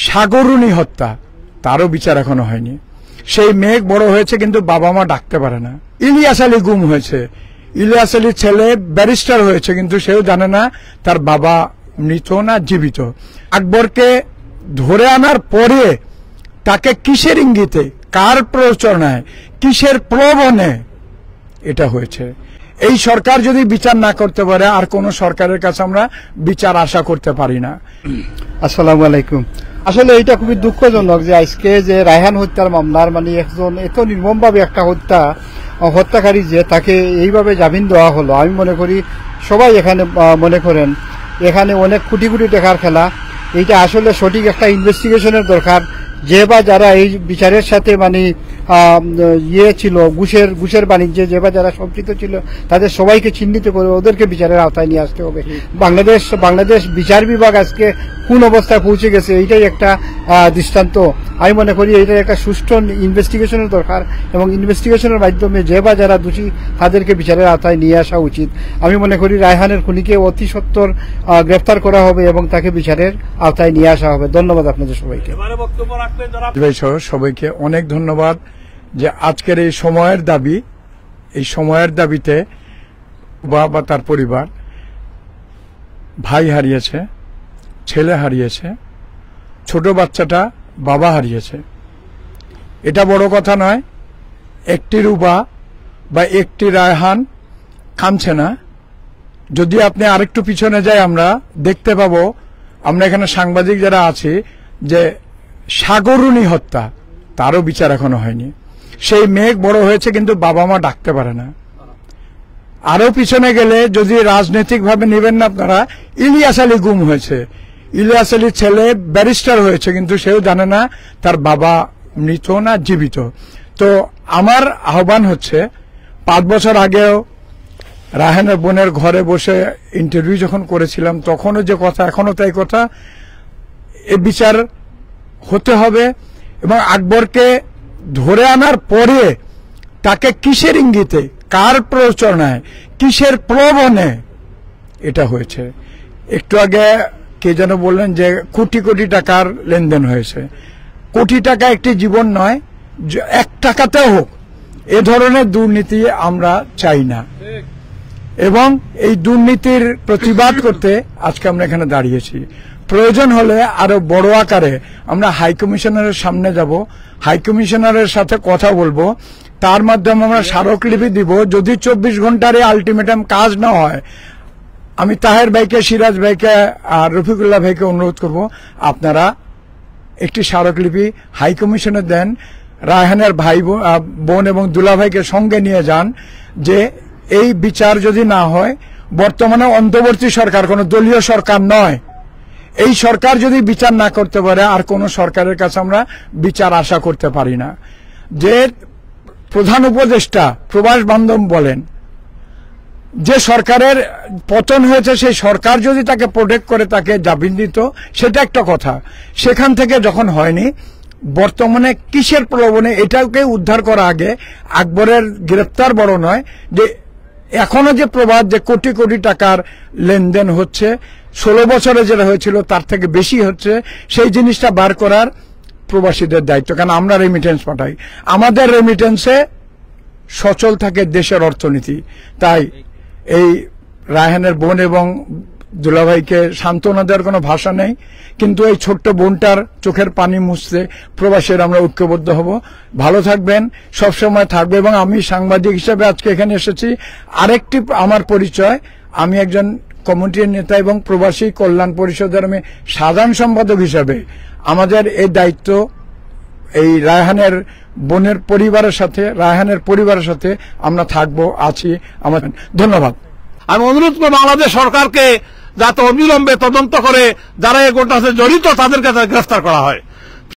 সাগরুণী হত্যা, তারও বিচার এখনো হয়নি। সেই মেঘ বড় হয়েছে কিন্তু বাবা মা ডাকতে পারে না। ইলিয়াস আলী গুম হয়েছে, ইলিয়াস আলীর ছেলে ব্যারিস্টার হয়েছে কিন্তু সেও জানে না তার বাবা মৃত না জীবিত। আকবরকে ধরে আনার পরে তাকে কিসের ইঙ্গিতে, কার প্ররোচনায়, কিসের প্রলোভনে এটা হয়েছে? এই সরকার যদি বিচার না করতে পারে আর কোন সরকারের কাছে আমরা বিচার আশা করতে পারি না। আসসালামু আলাইকুম। আসলে এটা খুবই দুঃখজনক যে আজকে যে রায়হান হত্যার মামলার একজন এত নির্মমভাবে একটা হত্যাকারী যে তাকে এইভাবে জামিন দেওয়া হলো। আমি মনে করি সবাই এখানে মনে করেন এখানে অনেক কোটি কোটি টাকার খেলা। এইটা আসলে সঠিক একটা ইনভেস্টিগেশনের দরকার। যে বা যারা এই বিচারের সাথে ছিল ঘুষের বাণিজ্যে যে বা যারা সম্পৃক্ত ছিল তাদের সবাইকে চিহ্নিত করে ওদেরকে বিচারের আওতায় নিয়ে আসতে হবে। বাংলাদেশ বিচার বিভাগ আজকে কোন অবস্থায় পৌঁছে গেছে এইটাই একটা দৃষ্টান্ত। আমি মনে করি এইটার একটা সুষ্ঠু ইনভেস্টিগেশনের দরকার এবং ইনভেস্টিগেশনের মাধ্যমে যে বা যারা দোষী তাদেরকে বিচারের আওতায় নিয়ে আসা উচিত। আমি মনে করি রায়হানের খুনিকে অতি সত্বর গ্রেফতার করা হবে এবং তাকে বিচারের আওতায় নিয়ে আসা হবে। ধন্যবাদ আপনাদের সবাইকে। সবাইকে অনেক ধন্যবাদ যে আজকের এই সময়ের দাবিতে বাবা তার পরিবার ভাই হারিয়েছে, ছেলে হারিয়েছে, ছোট বাচ্চাটা বাবা হারিয়েছে। এটা বড় কথা নয়। একটি রুবা বা একটি রায়হান কামছে না। যদি আপনি আরেকটু পিছনে যাই আমরা দেখতে পাবো, আমরা এখানে সাংবাদিক যারা আছি, যে সাগরুণী হত্যা, তারও বিচার এখনো হয়নি। সেই মেঘ বড় হয়েছে কিন্তু বাবা মা ডাকতে পারে না। আরো পিছনে গেলে যদি রাজনৈতিক ভাবে নেবেন না আপনারা, ইলিয়াস আলী গুম হয়েছে, ইলিয়াস আলীর ছেলে ব্যারিস্টার হয়েছে কিন্তু সেও জানে না তার বাবা মৃত না জীবিত। তো আমার আহ্বান হচ্ছে, 5 বছর আগেও রায়হানের বোনের ঘরে বসে ইন্টারভিউ যখন করেছিলাম তখনও যে কথা, এখনো তাই কথা, এ বিচার হতে হবে। এবং আকবরকে ধরে আনার পরে তাকে কিসের ইঙ্গিতে, কার প্ররোচনায়, কিসের প্রলোভনে এটা হয়েছে? একটু আগে কে যেন বললেন যে কোটি কোটি টাকার লেনদেন হয়েছে। কোটি টাকা একটি জীবন নয়, 1 টাকাতেও হোক, এ ধরনের দুর্নীতি আমরা চাই না। এবং এই দুর্নীতির প্রতিবাদ করতে আজকে আমরা এখানে দাঁড়িয়েছি। প্রয়োজন হলে আরো বড় আকারে আমরা হাইকমিশনারের সামনে যাব, হাইকমিশনারের সাথে কথা বলবো, তার মাধ্যমে আমরা স্মারকলিপি দিব। যদি 24 ঘন্টার আলটিমেটাম কাজ না হয়, আমি তাহের ভাইকে, সিরাজ ভাইকে আর রফিকুল্লাহ ভাইকে অনুরোধ করব, আপনারা একটি স্মারকলিপি হাইকমিশনে দেন। রায়হানের ভাই বোন এবং দুলা ভাইকে সঙ্গে নিয়ে যান যে এই বিচার যদি না হয়, বর্তমানে অন্তর্বর্তী সরকার কোনো দলীয় সরকার নয়, এই সরকার যদি বিচার না করতে পারে আর কোন সরকারের কাছে আমরা বিচার আশা করতে পারি না। যে প্রধান উপদেষ্টা প্রবাস বান্ধব বলেন, যে সরকারের পতন হয়েছে সেই সরকার যদি তাকে প্রোটেক্ট করে, তাকে জামিন দিত, সেটা একটা কথা। সেখান থেকে যখন হয়নি, বর্তমানে কিসের প্রলোভনে, এটাকে উদ্ধার করা আগে আকবরের গ্রেপ্তার বড় নয়, যে এখনো যে প্রবাদ যে কোটি কোটি টাকার লেনদেন হচ্ছে, 16 বছরে যেটা হয়েছিল তার থেকে বেশি হচ্ছে, সেই জিনিসটা বার করার প্রবাসীদের দায়িত্ব। কারণ আমরা রেমিটেন্স পাঠাই, আমাদের রেমিটেন্সে সচল থাকে দেশের অর্থনীতি। তাই এই রায়হানের বোন এবং দুলাভাইকে সান্ত্বনা দেওয়ার কোনো ভাষা নেই, কিন্তু এই ছোট্ট বোনটার চোখের পানি মুছতে প্রবাসীরা আমরা ঐক্যবদ্ধ হব। ভালো থাকবেন, সবসময় থাকবে। এবং আমি সাংবাদিক হিসেবে আজকে এখানে এসেছি, আরেকটি আমার পরিচয়, আমি একজন কমিটির নেতা এবং প্রবাসী কল্যাণ পরিষদের আমি সাধারণ সম্পাদক হিসেবে আমাদের এই দায়িত্ব এই রায়হানের বোনের পরিবারের সাথে, রায়হানের পরিবারের সাথে আমরা থাকবো, আছি। আমার ধন্যবাদ। আমি অনুরোধ করব বাংলাদেশ সরকারকে যাতে অবিলম্বে তদন্ত করে যারা এই ঘটনার সাথে জড়িত তাদেরকে গ্রেফতার করা হয়।